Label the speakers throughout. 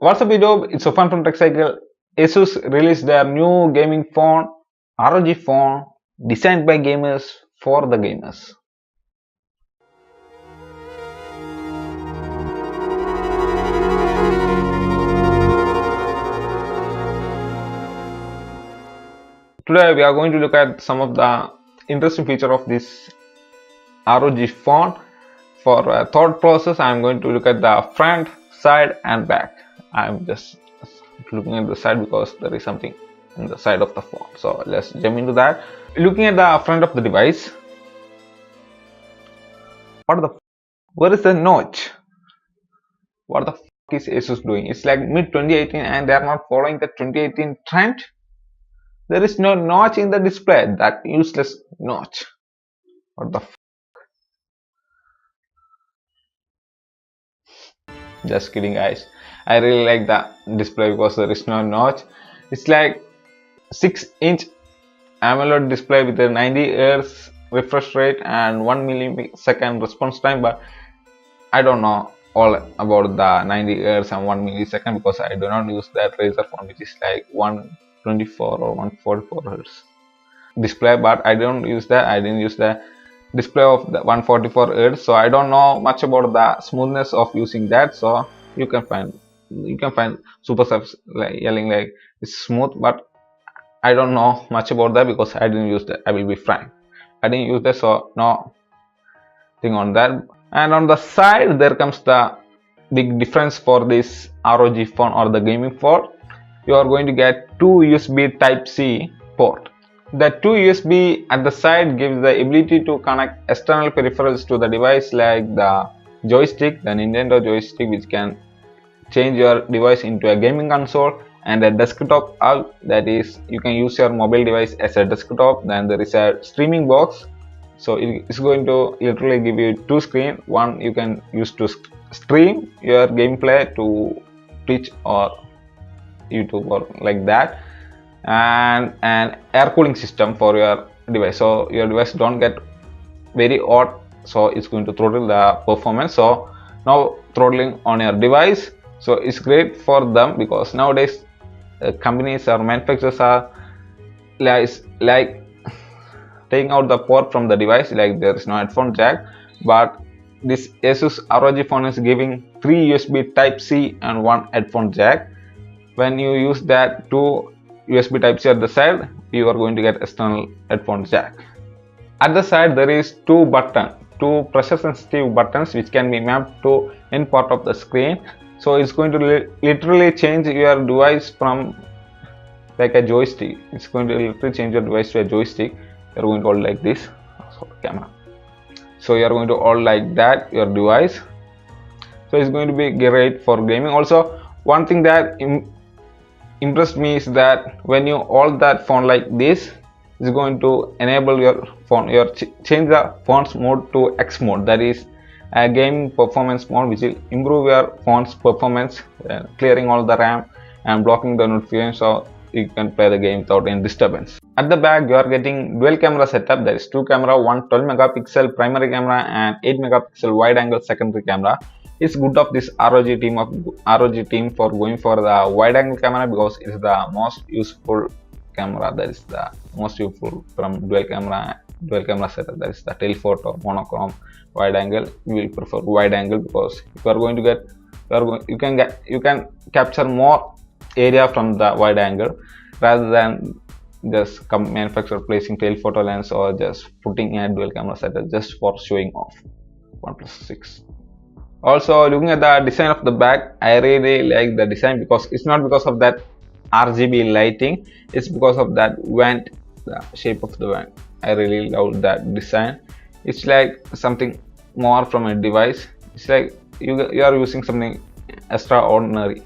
Speaker 1: What's up, YouTube? It's Sofan from TechCycle. Asus released their new gaming phone, ROG phone, designed by gamers for the gamers. Today we are going to look at some of the interesting features of this ROG phone. For thought process, I am going to look at the front, side and back. I am just looking at the side because there is something in the side of the phone. So let's jump into that. Looking at the front of the device, where is the notch? What the f is Asus doing? It's like mid 2018 and they are not following the 2018 trend. There is no notch in the display. That useless notch. What the f? Just kidding, guys. I really like the display because there is no notch. It's like 6-inch AMOLED display with a 90 Hz refresh rate and 1 millisecond response time, but I don't know all about the 90 Hz and 1 millisecond because I do not use that Razer phone, which is like 124 or 144 Hz display, but I don't use that. I didn't use the display of the 144 Hz, so I don't know much about the smoothness of using that. So you can find super subs like yelling like it's smooth, but I don't know much about that because I didn't use that. I will be frank, I didn't use that, so no thing on that. And on the side there comes the big difference for this ROG phone or the gaming phone. You are going to get two USB Type-C port. The two USB at the side gives the ability to connect external peripherals to the device like the joystick, the Nintendo joystick, which can change your device into a gaming console, and a desktop hub, that is you can use your mobile device as a desktop. Then there is a streaming box, so it's going to literally give you two screens. One you can use to stream your gameplay to Twitch or YouTube or like that, and an air cooling system for your device, so your device don't get very hot, so it's going to throttle the performance. So now throttling on your device, so it's great for them because nowadays companies or manufacturers are like taking out the port from the device, like there is no headphone jack, but this Asus ROG phone is giving 3 USB Type-C and 1 headphone jack. When you use that 2 USB Type-C at the side, you are going to get external headphone jack. At the side there is two pressure sensitive buttons which can be mapped to any part of the screen. So it's going to literally change your device from like a joystick. It's going to literally change your device to a joystick. You're going to hold like this. Camera. So you're going to hold like that your device. So it's going to be great for gaming. Also, one thing that impressed me is that when you hold that phone like this, it's going to enable your phone, change the phone's mode to X mode, that is a gaming performance mode, which will improve your phone's performance, clearing all the RAM and blocking the notifications, so you can play the game without any disturbance. At the back you are getting dual camera setup. There is two camera, one 12 megapixel primary camera and 8 megapixel wide angle secondary camera. It's good of this ROG team for going for the wide angle camera because it's the most useful camera. That is the most useful from dual camera setup. That is the telephoto, monochrome, wide angle. You will prefer wide angle because you are going to get you can capture more area from the wide angle rather than just manufacturer placing telephoto lens or just putting a dual camera setup just for showing off. OnePlus 6. Also, looking at the design of the back, I really like the design because it's not because of that RGB lighting, it's because of that vent, the shape of the vent. I really love that design. It's like something more from a device. It's like you are using something extraordinary.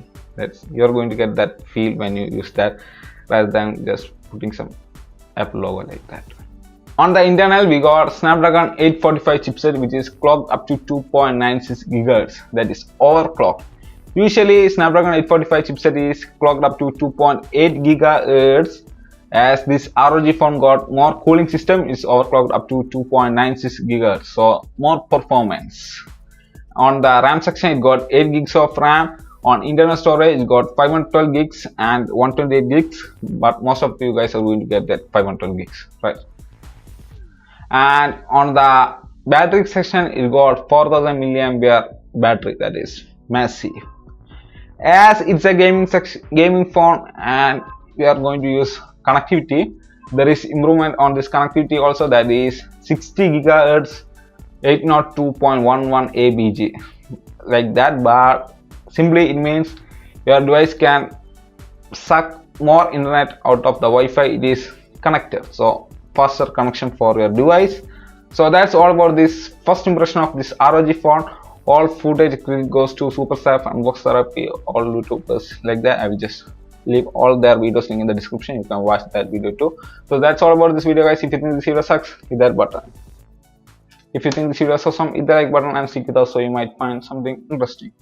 Speaker 1: You're going to get that feel when you use that rather than just putting some Apple logo like that. On the internal, we got Snapdragon 845 chipset, which is clocked up to 2.96 GHz. That is overclocked. Usually, Snapdragon 845 chipset is clocked up to 2.8 GHz. As this ROG phone got more cooling system, is overclocked up to 2.96 GHz. So more performance. On the RAM section, it got 8 gigs of RAM, On internal storage, it got 512 gigs and 128 gigs, but most of you guys are going to get that 512 gigs, right? And on the battery section, it got 4000 milliampere battery, that is massive. As it's a gaming phone and we are going to use connectivity, there is improvement on this connectivity also, that is 60 gigahertz 802.11 ABG, like that, but simply it means your device can suck more internet out of the Wi-Fi it is connected, so faster connection for your device. So that's all about this first impression of this ROG phone. All footage goes to Superstaff and Box Therapy, all YouTubers like that. I will just leave all their videos link in the description, you can watch that video too. So that's all about this video guys. If you think this video sucks, hit that button. If you think this video is awesome, hit the like button and stick with us so you might find something interesting.